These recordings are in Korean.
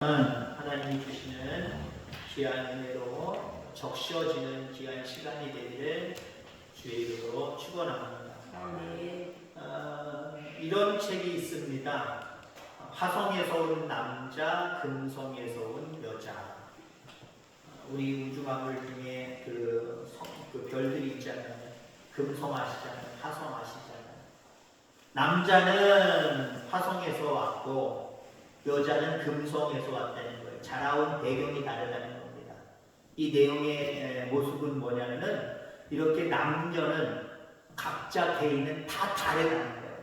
하나님이 주시는 귀한 은혜로 적셔지는 귀한 시간이 되기를 주의 이름으로 축원합니다. 이런 책이 있습니다. 화성에서 온 남자, 금성에서 온 여자. 우리 우주만물 중에 그 별들이 있잖아요. 금성 아시잖아요. 화성 아시잖아요. 남자는 화성에서 왔고 여자는 금성에서 왔다는 거예요. 자라온 배경이 다르다는 겁니다. 이 내용의 모습은 뭐냐면은 이렇게 남녀는 각자 개인은 다 다르다는 거예요.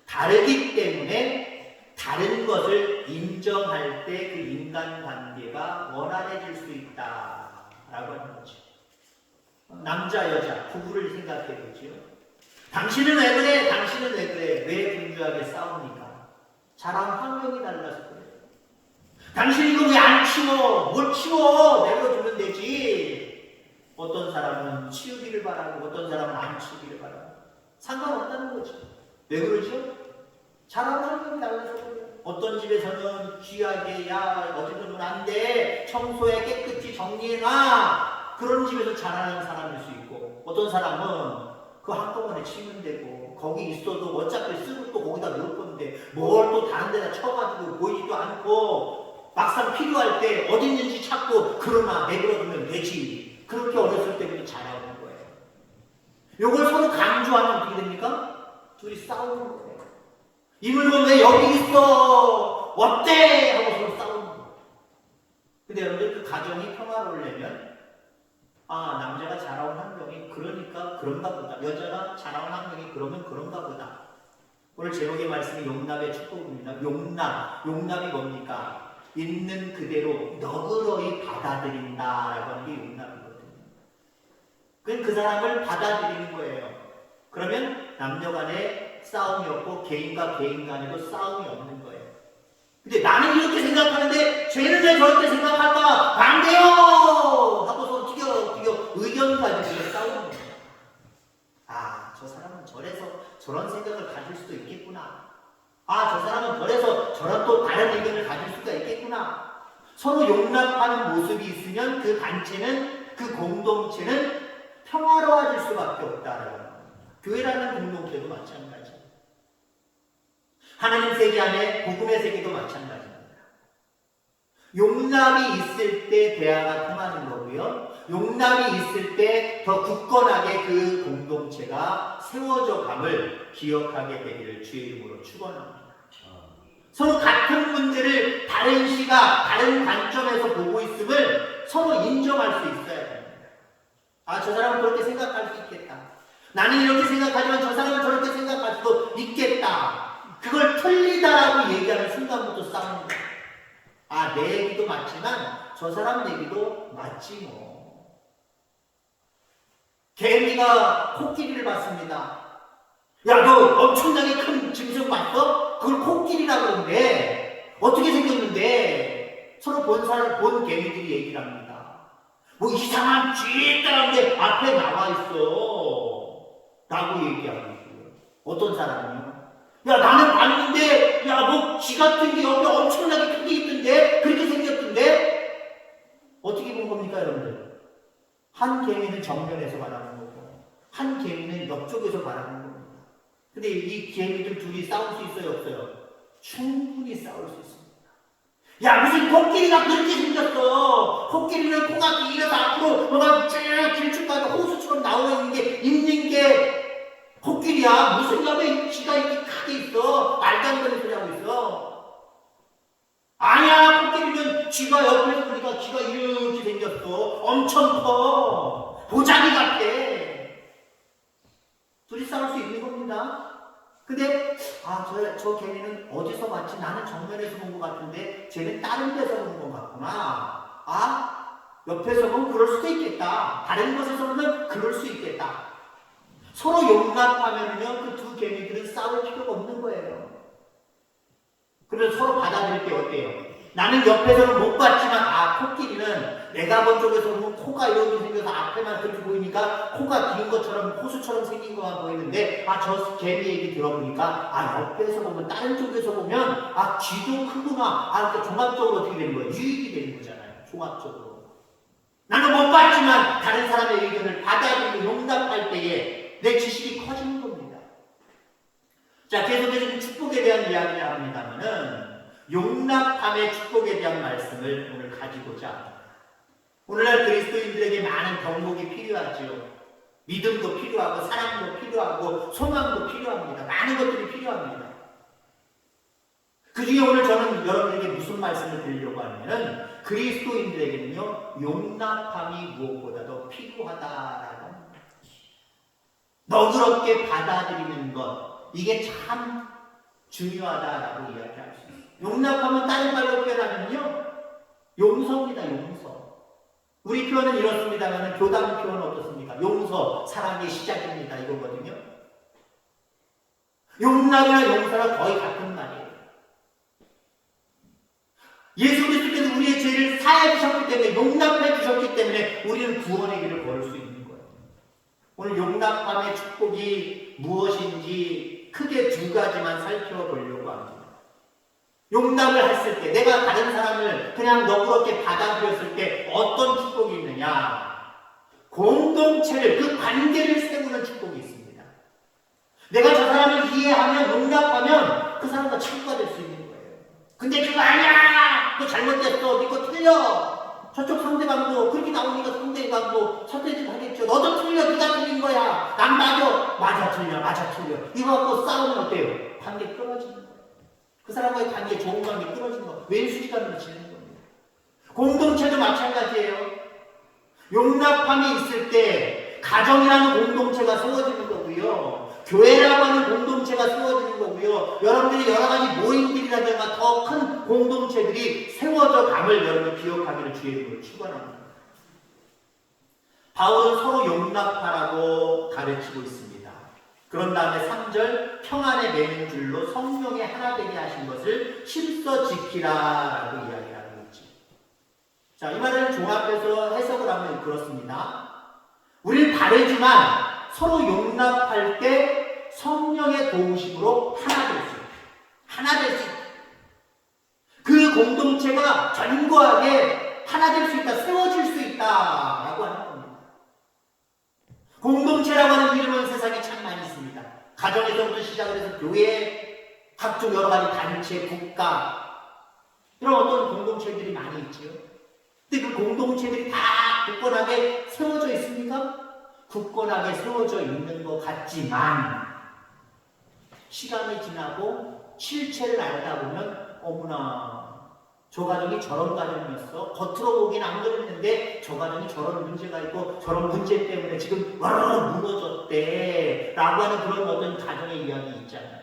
다르기 때문에 다른 것을 인정할 때 그 인간관계가 원활해질 수 있다라고 하는 거죠. 남자, 여자 부부를 생각해 보지요. 당신은 왜 그래? 당신은 왜 그래? 왜 분주하게 싸웁니까? 자란 환경이 달라서 그래요. 당신 이거 왜 안 치워? 뭘 치워? 내버려두면 되지. 어떤 사람은 치우기를 바라고 어떤 사람은 안 치우기를 바라고 상관없다는 거죠. 왜 그러죠? 자란 환경이 달라서 그래요. 어떤 집에서는 귀하게 야 어디 두면 안 돼. 청소해 깨끗이 정리해놔. 그런 집에서 자라는 사람일 수 있고 어떤 사람은 그 한꺼번에 치면 되고 거기 있어도 어차피 쓰고 또 거기다 넣을 건데 뭘 또 다른 데다 쳐가지고 보이지도 않고 막상 필요할 때 어디 있는지 찾고 그러나 내버려두면 되지. 그렇게 어렸을 때부터 자라오는 거예요. 이걸 서로 강조하면 어떻게 됩니까? 둘이 싸우는 거예요. 이 물건 왜 여기 있어? 어때? 하고 서로 싸우는 거예요. 근데 여러분들 그 가정이 평화로우려면 남자가 자라온 환경이 그러니까 그런가 보다. 여자가 자라온 환경이 그러면 그런가 보다. 오늘 제목의 말씀이 용납의 축복입니다. 용납이 뭡니까? 있는 그대로 너그러이 받아들인다라고 하는 게 용납이거든요. 그건 그 사람을 받아들이는 거예요. 그러면 남녀 간에 싸움이 없고 개인과 개인 간에도 싸움이 없는 거예요. 근데 나는 이렇게 생각하는데 쟤는 왜 저렇게 생각할까? 반대요! 하고서 튀겨 의견 가지고 싸우는 거예요. 저 사람은 저런 생각을 가질 수도 있겠구나. 저 사람은 저래서 저런 또 다른 의견을 가질 수가 있겠구나. 서로 용납하는 모습이 있으면 그 단체는, 그 공동체는 평화로워질 수밖에 없다라는 겁니다. 교회라는 공동체도 마찬가지입니다. 하나님 세계 안에 복음의 세계도 마찬가지입니다. 용납이 있을 때 대화가 통하는 거고요. 용납이 있을 때 더 굳건하게 그 공동체가 세워져 감을 기억하게 되기를 주의 이름으로 축원합니다. 서로 같은 문제를 다른 시각, 다른 관점에서 보고 있음을 서로 인정할 수 있어야 됩니다. 저 사람은 그렇게 생각할 수 있겠다. 나는 이렇게 생각하지만 저 사람은 저렇게 생각할 수도 있겠다. 그걸 틀리다라고 얘기하는 순간부터 싸우는 거예요. 내 얘기도 맞지만 저 사람 얘기도 맞지 뭐. 개미가 코끼리를 봤습니다. 야, 너 엄청나게 큰 짐승 봤어? 그걸 코끼리라고 그러는데 어떻게 생겼는데? 서로 본 개미들이 얘기를 합니다. 뭐 이상한 쥐다란데 앞에 나와 있어 라고 얘기하고 있고요. 어떤 사람은요, 야, 나는 봤는데 뭐 쥐 같은 게 옆에 엄청나게 크게 있던데? 그렇게 생겼던데? 어떻게 본 겁니까 여러분들? 한 개미는 정면에서 바라보는 거고 한 개미는 옆쪽에서 바라보는 겁니다. 근데 이 개미들 둘이 싸울 수 있어요 없어요? 충분히 싸울 수 있습니다. 야, 무슨 코끼리가 그렇게 생겼어. 코끼리는 코가 길어서 앞으로 뭐가 쭉 길쭉하게 호수처럼 나오는 있는 게 코끼리야. 무슨 옆에 쥐가 이렇게 크게 있어. 말도 안 되는 소리 하고 있어. 아니야, 코끼리는 쥐가 옆에서 보니까 쥐가 이렇게 생겼어. 엄청 커. 보자기 같아. 둘이 싸울 수 있는 겁니다. 근데 저 개미는 어디서 봤지? 나는 정면에서 본 것 같은데 쟤는 다른 데서 본 것 같구나. 옆에서 보면 그럴 수도 있겠다. 다른 곳에서 보면 그럴 수 있겠다. 서로 용납하면요 그 두 개미들은 싸울 필요가 없는 거예요. 그래서 서로 받아들일 때 어때요? 나는 옆에서는 못 봤지만 코끼리는 내가 본 쪽에서 보면 코가 이렇게 생겨서 앞에만 그렇게 보이니까 코가 긴 것처럼 호수처럼 생긴 것만 보이는데 저 개미 얘기 들어보니까 옆에서 보면 다른 쪽에서 보면 귀도 크구나. 그러니까 종합적으로 어떻게 되는 거예요? 유익이 되는 거잖아요. 종합적으로. 나는 못 봤지만 다른 사람의 의견을 받아들이고 용납할 때에 내 지식이 커지는 겁니다. 자, 계속해서 축복에 대한 이야기를 합니다만은 용납함의 축복에 대한 말씀을 오늘 가지고자 합니다. 오늘날 그리스도인들에게 많은 덕목이 필요하지요. 믿음도 필요하고 사랑도 필요하고 소망도 필요합니다. 많은 것들이 필요합니다. 그 중에 오늘 저는 여러분에게 무슨 말씀을 드리려고 하냐면 그리스도인들에게는요 용납함이 무엇보다도 필요하다라고 합니다. 너그럽게 받아들이는 것 이게 참 중요하다라고 이야기할 수 있습니다. 용납하면 다른 말로 표현하면요 용서입니다. 용서. 우리 표현은 이렇습니다만 교단 표현은 어떻습니까? 용서, 사랑의 시작입니다. 이거거든요. 용납이나 용서는 거의 같은 말이에요. 예수 그리스도께서 우리의 죄를 사해 주셨기 때문에 용납해 주셨기 때문에 우리는 구원의 길을 걸을 수 있는 거예요. 오늘 용납함의 축복이 무엇인지 크게 두 가지만 살펴보려고 합니다. 용납을 했을 때 내가 다른 사람을 그냥 너그럽게 받아들였을 때 어떤 축복이 있느냐? 공동체를 그 관계를 세우는 축복이 있습니다. 내가 저 사람을 이해하면 용납하면 그 사람과 친구가 될 수 있는 거예요. 근데 그거 아니야! 너 잘못됐어. 이거 틀려. 저쪽 상대방도 그렇게 나오니까 상대방도 선택을 하겠죠. 너도 틀려. 네가 틀린 거야. 난 맞아. 맞아 틀려. 맞아 틀려. 이거 갖고 싸우면 어때요? 관계 끊어지는 거예요. 그 사람과의 관계 좋은 관계 끊어지는 거예요. 왼수시간으로 지는 겁니다. 공동체도 마찬가지예요. 용납함이 있을 때 가정이라는 공동체가 세워지는 거고요. 교회라고 하는 공동체가 세워지는 거고요. 여러분들이 여러 가지 모임들이라든가 더 큰 공동체들이 세워져 감을 여러분이 기억하기를 주의 이름으로 축원합니다. 바울은 서로 용납하라고 가르치고 있습니다. 그런 다음에 3절 평안에 매는 줄로 성령에 하나 되게 하신 것을 힘써 지키라라고 이야기하고 있죠. 자, 이 말을 종합해서 해석을 하면 그렇습니다. 우리는 다르지만 서로 용납할 때 성령의 도우심으로 하나 될 수 있다. 하나 될 수 있다. 그 공동체가 견고하게 하나 될 수 있다. 세워질 수 있다라고 하는 겁니다. 공동체라고 하는 이름은 세상에 참 많이 있습니다. 가정에서부터 시작을 해서 교회, 각종 여러 가지 단체, 국가 이런 어떤 공동체들이 많이 있죠. 근데 그 공동체들이 다 굳건하게 세워져 있습니까? 굳건하게 세워져 있는 것 같지만 시간이 지나고 실체를 알다 보면 어머나 저 가정이 저런 가정이었어. 겉으로 보기엔 안 그랬는데 저 가정이 저런 문제가 있고 저런 문제 때문에 지금 와르르 무너졌대 라고 하는 그런 어떤 가정의 이야기 있잖아요.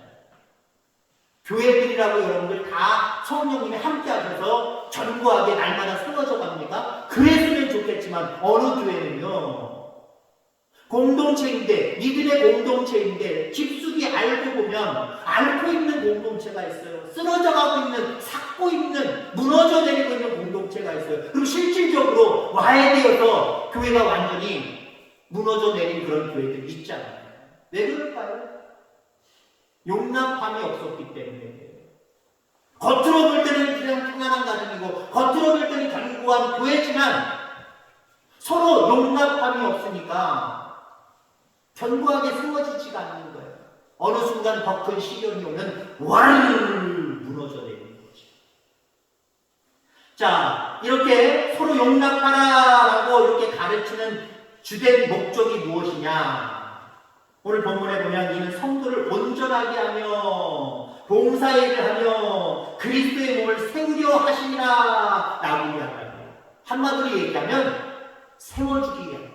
교회들이라고 여러분들 다 성령님이 함께 하셔서 견고하게 날마다 세워져 갑니까? 그랬으면 좋겠지만 어느 교회는요 공동체인데 믿음의 공동체인데 깊숙이 알고 보면 앓고 있는 공동체가 있어요. 쓰러져가고 있는, 삭고 있는, 무너져 내리고 있는 공동체가 있어요. 그리고 실질적으로 와해되어서 교회가 완전히 무너져 내린 그런 교회들이 있잖아요. 왜 그럴까요? 용납함이 없었기 때문에. 겉으로 볼 때는 그냥 평안한 가정이고 겉으로 볼 때는 견고한 교회지만 서로 용납함이 없으니까 견고하게 세워지지가 않는 거예요. 어느 순간 더 큰 시련이 오면 와르르 무너져 내리는 거죠. 자, 이렇게 서로 용납하라라고 이렇게 가르치는 주된 목적이 무엇이냐? 오늘 본문에 보면 이는 성도를 온전하게 하며 봉사일을 하며 그리스도의 몸을 세우려 하시니라 라고 이야기합니다. 한마디로 얘기하면 세워주기 위해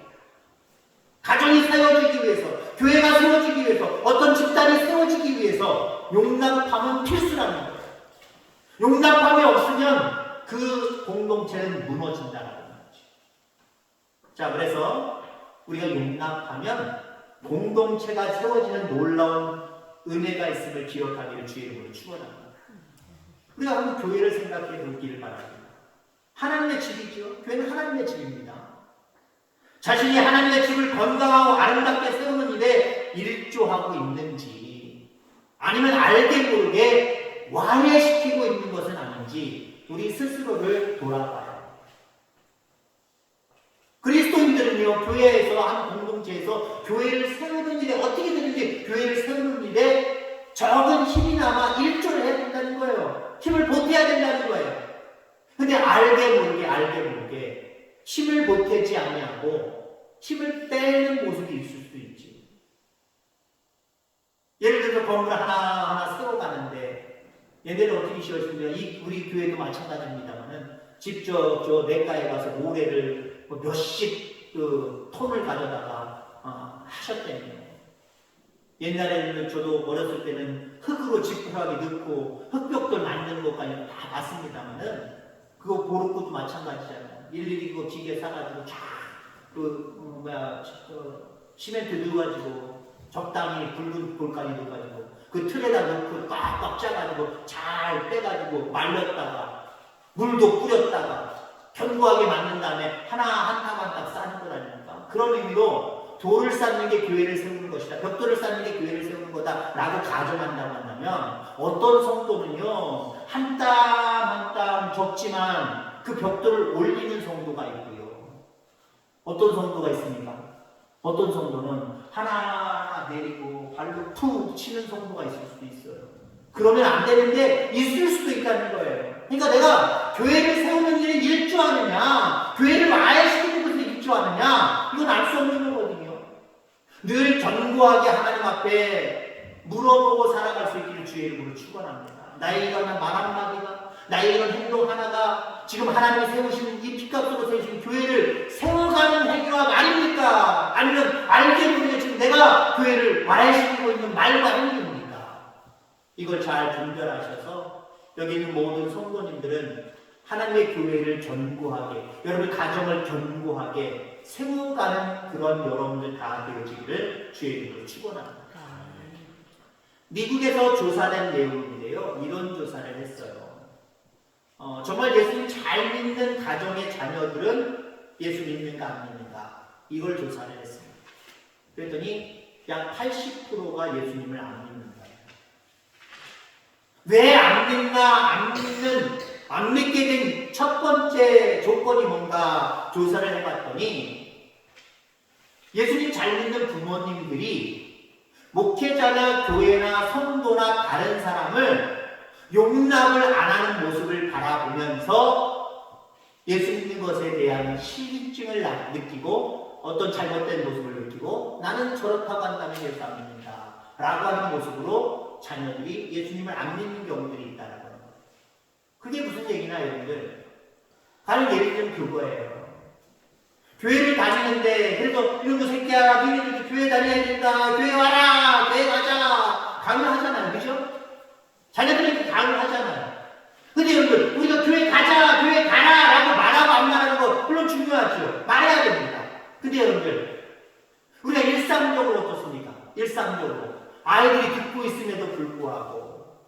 가정이 세워지기 위해서, 교회가 세워지기 위해서, 어떤 집단이 세워지기 위해서 용납함은 필수라는 거예요. 용납함이 없으면 그 공동체는 무너진다는 거죠. 자, 그래서 우리가 용납하면 공동체가 세워지는 놀라운 은혜가 있음을 기억하기를 주의 이름으로 축원합니다. 우리가 한번 교회를 생각해 보기를 바랍니다. 하나님의 집이죠. 교회는 하나님의 집입니다. 자신이 하나님의 집을 건강하고 아름답게 세우는 일에 일조하고 있는지, 아니면 알게 모르게 와해시키고 있는 것은 아닌지 우리 스스로를 돌아봐요. 그리스도인들은요, 교회에서 한 공동체에서 교회를 세우는 일에 어떻게 되는지, 교회를 세우는 일에 적은 힘이나마 일조를 해야 된다는 거예요. 힘을 보태야 된다는 거예요. 근데 알게 모르게 힘을 보태지 아니하고 힘을 빼는 모습이 있을 수도 있지. 예를 들어서 건물 하나하나 세워가는데 얘네들 어떻게 쉬었으면 우리 교회도 마찬가지입니다만은 직접 저 내과에 가서 모래를 몇십 톤을 가져다가 하셨대요. 옛날에는 저도 어렸을 때는 흙으로 지푸라기 넣고 흙벽돌 만드는 것까지 다 봤습니다만은 그거 보르고도 마찬가지잖아요. 일일이 그거 기계 사가지고 시멘트 넣어가지고 적당히 붉은 돌까지 넣어가지고 그 틀에다 넣고 꽉꽉 짜가지고 잘 빼가지고 말렸다가 물도 뿌렸다가 견고하게 만든 다음에 하나 한 탑 한 탑 쌓는 것 아닙니까? 그런 의미로 돌을 쌓는 게 교회를 세우는 것이다. 벽돌을 쌓는 게 교회를 세우는 거다 라고 가정한다고 한다면, 어떤 성도는요 한 땀 한 땀 적지만 그 벽돌을 올리는 성도가 있고요. 어떤 성도가 있습니까? 어떤 성도는 하나하나 내리고 발로 푹 치는 성도가 있을 수도 있어요. 그러면 안 되는데 있을 수도 있다는 거예요. 그러니까 내가 교회를 세우는 일에 일조하느냐, 교회를 와해시키는 것에 일조하느냐, 이건 알 수 없는 거거든요. 늘 견고하게 하나님 앞에 물어보고 살아갈 수 있기를 주의 이름으로 축원합니다. 나의 이런 말 한마디가, 나의 이런 행동 하나가 지금 하나님이 세우시는 이 핏값으로 세우신 교회를 세워가는 행위와 말입니까? 아니면 알게 모르게 지금 내가 교회를 와해시키고 있는 말과 행위입니까? 이걸 잘 분별하셔서 여기 있는 모든 성도님들은 하나님의 교회를 견고하게, 여러분의 가정을 견고하게 세워가는 그런 여러분들 다 되어지기를 주의 이름으로 축원합니다. 미국에서 조사된 내용인데요, 이런 조사를 했어요. 정말 예수님 잘 믿는 가정의 자녀들은 예수 믿는가 안 믿는가, 이걸 조사를 했습니다. 그랬더니 약 80%가 예수님을 안 믿는다. 왜 안 믿나, 안 믿게 된 첫 번째 조건이 뭔가 조사를 해봤더니, 예수님 잘 믿는 부모님들이 목회자나 교회나 성도나 다른 사람을 용납을 안 하는 모습을 바라보면서 예수 믿는 것에 대한 실증을 느끼고 어떤 잘못된 모습을 느끼고 나는 저렇다고 한다면 예수 안 믿는다 라고 하는 모습으로 자녀들이 예수님을 안 믿는 경우들이 있다는 거예요. 그게 무슨 얘기나 여러분들, 다른 예를 들면 그거예요. 교회를 다니는데 그래서 이런 거 새끼야 너희들 교회 다녀야 된다, 교회 와라, 교회 가자 강요하잖아요. 그죠? 자녀들이 강요하잖아요. 근데 여러분들 우리가 교회 가자, 교회 가라 라고 말하고 안 말하는 거 물론 중요하죠. 말해야 됩니다. 근데 여러분들 우리가 일상적으로 어떻습니까? 일상적으로 아이들이 듣고 있음에도 불구하고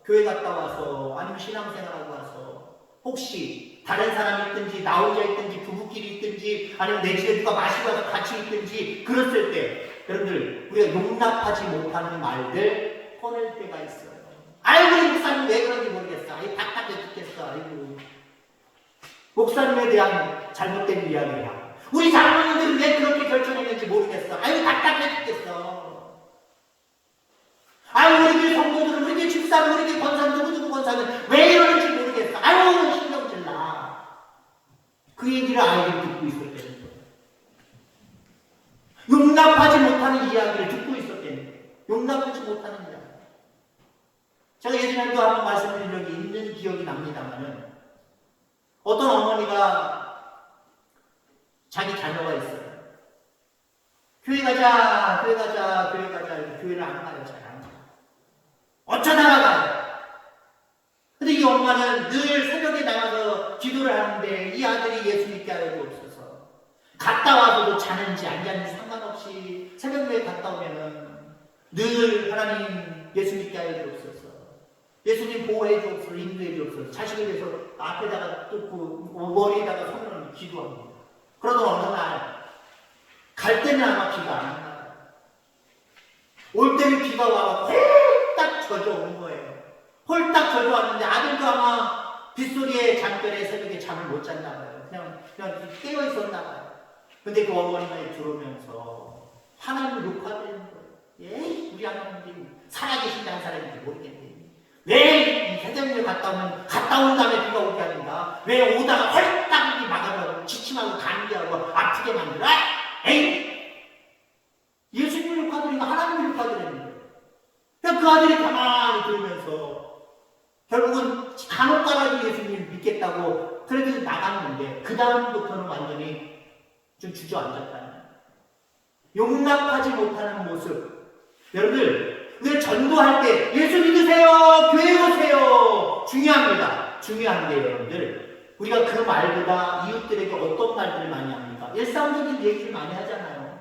교회 갔다 와서 아니면 신앙생활하고 와서 혹시 다른 사람이 있든지 나 혼자 있든지 부부끼리 있든지 아니면 내 집에 누가 마시고 와서 같이 있든지 그랬을 때 여러분들 우리가 용납하지 못하는 말들 꺼낼 때가 있어요. 아이고 이 목사님 왜 그런지 모르겠어. 아이 답답해 죽겠어. 아이고 목사님에 대한 잘못된 이야기야. 우리 장로님들은 왜 그렇게 결정했는지 모르겠어. 아이고 답답해 죽겠어. 아유 우리 교회 성도들은, 우리 교회 집사는, 우리 교회 권사는, 누구누구 권사는 왜 이러는지 모르겠어. 아유 신경질 나. 그 얘기를 아이들이 듣고 있었다는 거예요. 용납하지 못하는 이야기를 듣고 있었다는 거예요. 용납하지 못하는 이야기. 제가 예전에도 한번 말씀드린 적이 있는 기억이 납니다만은 어떤 어머니가 자기 자녀가 있어요. 교회 가자, 교회 가자, 교회 가자. 교회를 안 가요. 잘 안 가요. 어쩌다가 가요. 근데 이 엄마는 늘 새벽에 나가서 기도를 하는데 이 아들이 예수 믿게 하여 주옵소서. 갔다 와서도 자는지 안 자는지 상관없이 새벽에 갔다 오면은 늘 하나님 예수 믿게 하여 주옵소서. 예수님 보호해 주옵소서, 인도해 주옵소서. 자식을 위해서 앞에다가 뚫고 머리에다가 손을 기도합니다. 그러던 어느 날 갈 때는 아마 비가 안 와요. 올 때는 비가 와서 홀딱 젖어온 거예요. 홀딱 젖어왔는데 아들도 아마 빗소리에 잠결에 새벽에 잠을 못 잤나 봐요. 그냥 깨어 있었나 봐요. 근데 그 어머니가 들어오면서 하나님을 욕하드리는 거예요. 예, 우리 하나님 살아계신다는 사람인지 모르겠네. 왜 회장님을 갔다 온 다음에 비가 오게 합니다. 왜 오다가 헐딱 막아버리고 지침하고 감기하고 아프게 만들어? 에이! 예수님을 욕하드리고 하나님을 욕하드리는 거예요. 그냥 그 아들이 가만히 들으면서 결국은 간혹가라도 예수님을 믿겠다고 그래도 나갔는데 그 다음부터는 완전히 좀 주저앉았다는 용납하지 못하는 모습. 여러분들 우리가 전도할 때 예수 믿으세요, 교회 오세요, 중요합니다. 중요한데 여러분들 우리가 그 말보다 이웃들에게 어떤 말들을 많이 합니까? 일상적인 얘기를 많이 하잖아요.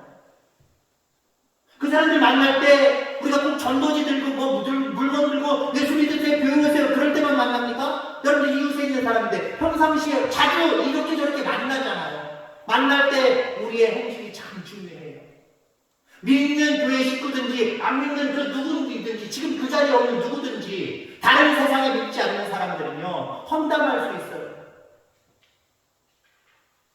그 사람들 만날 때 우리가 꼭 전도지 들고 물건 들고 예수 믿으세요, 교회 오세요 그럴 때만 만납니까? 여러분들 이웃에 있는 사람인데 평상시에 자주 이렇게 저렇게 만나잖아요. 만날 때 우리의 행실이 참 중요해요. 믿는 교회 식구든지 안 믿는 그 누구든지 지금 그 자리에 없는 누구든지 다른 세상에 믿지 않는 사람들은요 험담할 수 있어요.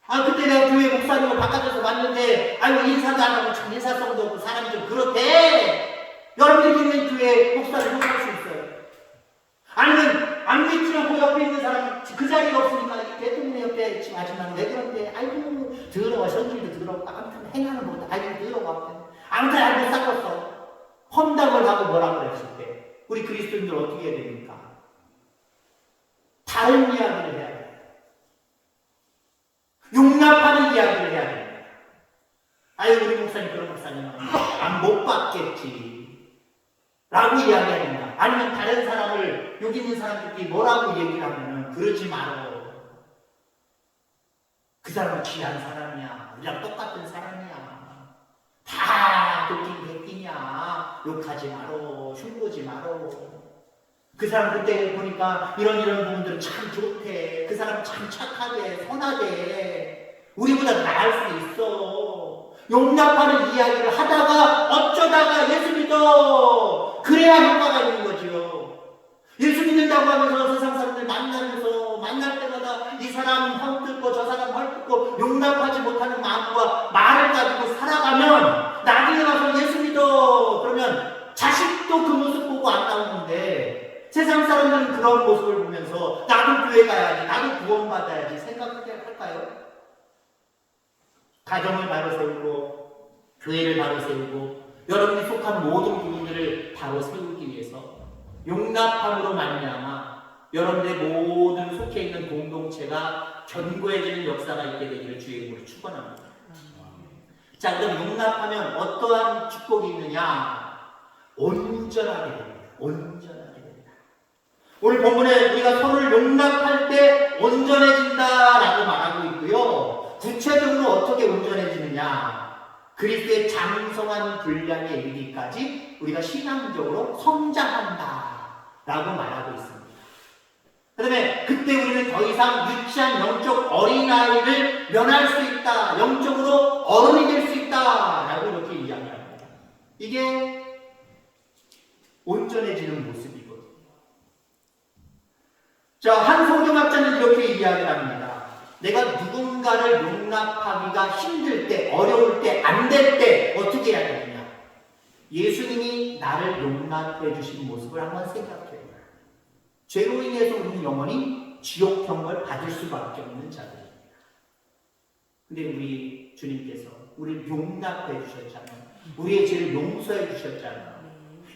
아 그때 내가 교회 목사님을 바깥에서 봤는데 아이고 인사도 안 하고 참 인사성도 없고 사람이 좀 그렇대. 여러분들이 믿는 교회 목사를 욕할 수 있어요. 아니면 안 믿지만 그 옆에 있는 사람이 그 자리가 없으니까 대통령 옆에 지금 아줌마는 왜 그런데 아이고 더러워 성질도 더럽고 아무튼 행하는 것도 아이고 더러워 아무튼 알고 닦았어. 험담을 하고 뭐라 그랬을 때 우리 그리스도인들 어떻게 해야 됩니까? 다른 이야기를 해야 돼요. 용납하는 이야기를 해야 됩니다. 아유 우리 목사님 그런 목사님은 못 받겠지 라고 이야기해야 된다. 아니면 다른 사람을 여기 있는 사람들이 뭐라고 얘기를 하면은 그러지 말어. 그 사람은 귀한 사람이야. 우리랑 똑같은 사람이야. 다 도끼 객기냐. 욕하지 말어. 흉보지 말어. 그 사람 그때 보니까 이런 부분들은 참 좋대. 그 사람 참 착하대. 선하대. 우리보다 나을 수 있어. 용납하는 이야기를 하다가 어쩌다가 예수 믿어. 그래야 효과가 있는 거죠. 예수 믿는다고 하면서 세상 사람들 만나면서 만날 때마다 이 사람 헐뜯고 저 사람 헐뜯고 용납하지 못하는 마음과 말을 가지고 살아가면 나중에 와서 예수 믿어. 그러면 자식도 그 모습 보고 안 나오는데 세상 사람들은 그런 모습을 보면서 나도 교회 가야지, 나도 구원받아야지 생각할까요? 가정을 바로 세우고 교회를 바로 세우고 여러분이 속한 모든 부분들을 바로 세우기 위해서 용납함으로 말미암아 여러분들의 모든 속해 있는 공동체가 견고해지는 역사가 있게 되기를 주의 이름으로 축원합니다. 자, 그럼 용납하면 어떠한 축복이 있느냐? 온전하게 됩니다. 온전하게 됩니다. 오늘 본문에 우리가 서로를 용납할 때 온전해진다라고 말하고 있고요. 구체적으로 어떻게 온전해지느냐? 그리스도의 장성한 분량에 이르기까지 우리가 신앙적으로 성장한다라고 말하고 있습니다. 그 다음에 그때 우리는 더 이상 유치한 영적 어린아이를 면할 수 있다. 영적으로 어른이 될 수 있다라고 이렇게 이야기합니다. 이게 온전해지는 모습이거든요. 자, 한 성경학자는 이렇게 이야기를 합니다. 내가 누군가를 용납하기가 힘들 때, 어려울 때, 안 될 때 어떻게 해야 되느냐? 예수님이 나를 용납해 주신 모습을 한번 생각해요. 죄로 인해서 우리는 영원히 지옥형을 받을 수밖에 없는 자들입니다. 근데 우리 주님께서 우리를 용납해 주셨잖아요. 우리의 죄를 용서해 주셨잖아요.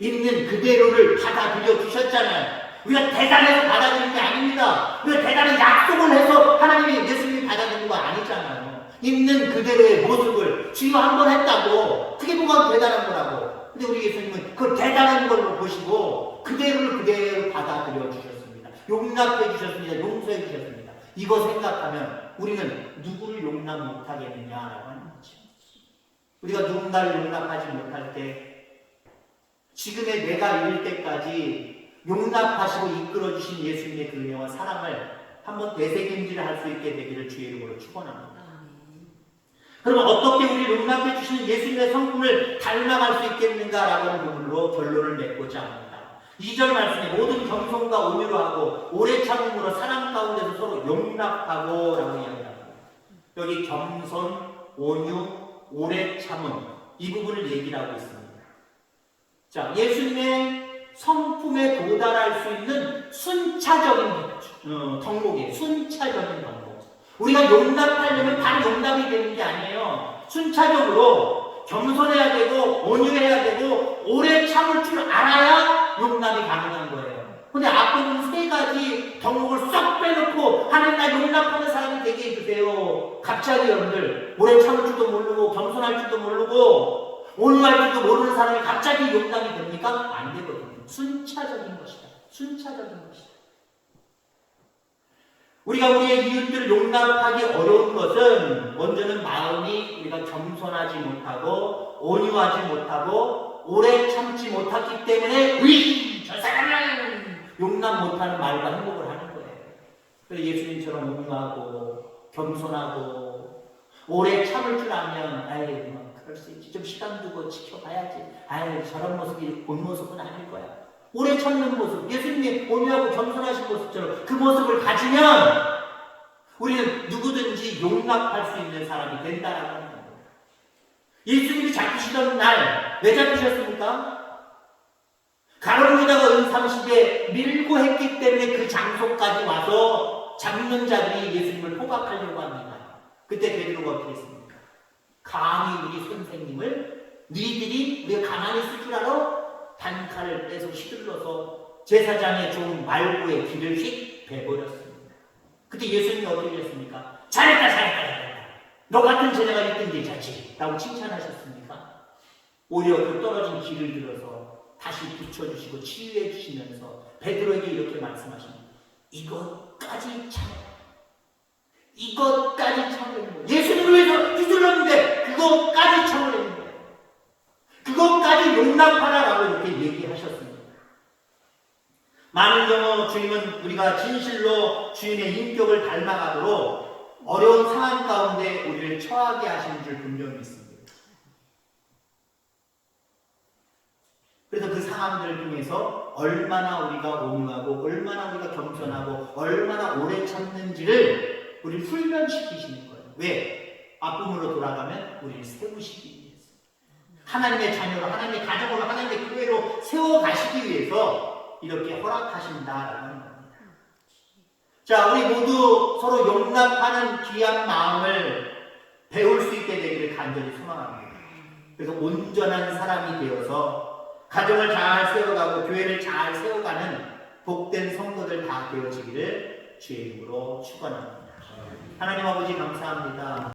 있는 그대로를 받아들여 주셨잖아요. 우리가 대단해서 받아들이는 게 아닙니다. 우리가 대단한 약속을 해서 하나님이 예수님이 받아들이는 거 아니잖아요. 있는 그대로의 모습을 주여 한번 했다고 그게 뭐가 대단한 거라고. 근데 우리 예수님은 그 대단한 걸로 보시고 그대로 받아들여 주셨습니다. 용납해 주셨습니다. 용서해 주셨습니다. 이거 생각하면 우리는 누구를 용납 못하겠느냐라고 하는 거죠. 우리가 누군가를 용납하지 못할 때 지금의 내가 이를 때까지 용납하시고 이끌어주신 예수님의 그 은혜와 사랑을 한번 되새김질을 할 수 있게 되기를 주의 이름으로 축원합니다. 그러면 어떻게 우리 용납해 주시는 예수님의 성품을 닮아갈 수 있겠는가라고 하는 부분으로 결론을 맺고자 합니다. 2절 말씀에 모든 겸손과 온유로 하고 오래 참음으로 사랑 가운데서 서로 용납하고 라고 이야기합니다. 여기 겸손, 온유, 오래 참음 이 부분을 얘기를 하고 있습니다. 자, 예수님의 성품에 도달할 수 있는 순차적인 덕목이에요. 순차적인 덕목. 우리가 용납하려면 바로 용납이 되는 게 아니에요. 순차적으로 겸손해야 되고 온유해야 되고 오래 참을 줄 알아야 용납이 가능한 거예요. 근데 앞부분 세 가지 덕목을 쏙 빼놓고 하나님 나 용납하는 사람이 되게 해주세요. 갑자기 여러분들 오래 참을 줄도 모르고 겸손할 줄도 모르고 온유할 줄도 모르는 사람이 갑자기 용납이 됩니까? 안 되거든요. 순차적인 것이다. 순차적인 것이다. 우리가 우리의 이웃들을 용납하기 어려운 것은 먼저는 마음이 우리가 겸손하지 못하고 온유하지 못하고 오래 참지 못했기 때문에 저 사람은 용납 못하는 말과 행복을 하는 거예요. 그래서 예수님처럼 온유하고 겸손하고 오래 참을 줄 알면 아이 그럴 수 있지. 좀 시간 두고 지켜봐야지. 아이 저런 모습이 본 모습은 아닐 거야. 오래 참는 모습, 예수님이 온유하고 겸손하신 모습처럼 그 모습을 가지면 우리는 누구든지 용납할 수 있는 사람이 된다라고 하는 겁니다. 예수님이 잡히시던 날 왜 잡히셨습니까? 가로로다가 은30에 밀고 했기 때문에 그 장소까지 와서 잡는 자들이 예수님을 포박하려고 합니다. 그때 베드로가 어떻게 했습니까? 감히 우리 선생님을 니들이 우리가 가만히 있을 줄 알아? 단칼을 빼서 휘둘러서 제사장의 종 말고의 귀를 휙 베버렸습니다. 그때 예수님이 어떻게 했습니까? 잘했다. 너 같은 제자가 있든지 자치 라고 칭찬하셨습니까? 오히려 그 떨어진 귀를 들어서 다시 붙여주시고 치유해 주시면서 베드로에게 이렇게 말씀하십니다. 이것까지 참아라. 이것까지 참으라는 거예요. 예수님을 위해서 휘둘렀는데 그것까지 참으라는 거예요. 그것까지 용납하라라고 이렇게 얘기하셨습니다. 많은 경우 주님은 우리가 진실로 주님의 인격을 닮아가도록 어려운 상황 가운데 우리를 처하게 하시는 줄 분명히 믿습니다. 그래서 그 상황들을 통해서 얼마나 우리가 온유하고 얼마나 우리가 겸손하고 얼마나 오래 참는지를 우리를 훈련시키시는 거예요. 왜? 앞부분으로 돌아가면 우리를 세우시기 위해서. 하나님의 자녀로, 하나님의 가정으로, 하나님의 교회로 세워가시기 위해서 이렇게 허락하신다라는 겁니다. 자, 우리 모두 서로 용납하는 귀한 마음을 배울 수 있게 되기를 간절히 소망합니다. 그래서 온전한 사람이 되어서 가정을 잘 세워가고 교회를 잘 세워가는 복된 성도들 다 되어지기를 주의 이름으로 축원합니다. 하나님 아버지 감사합니다.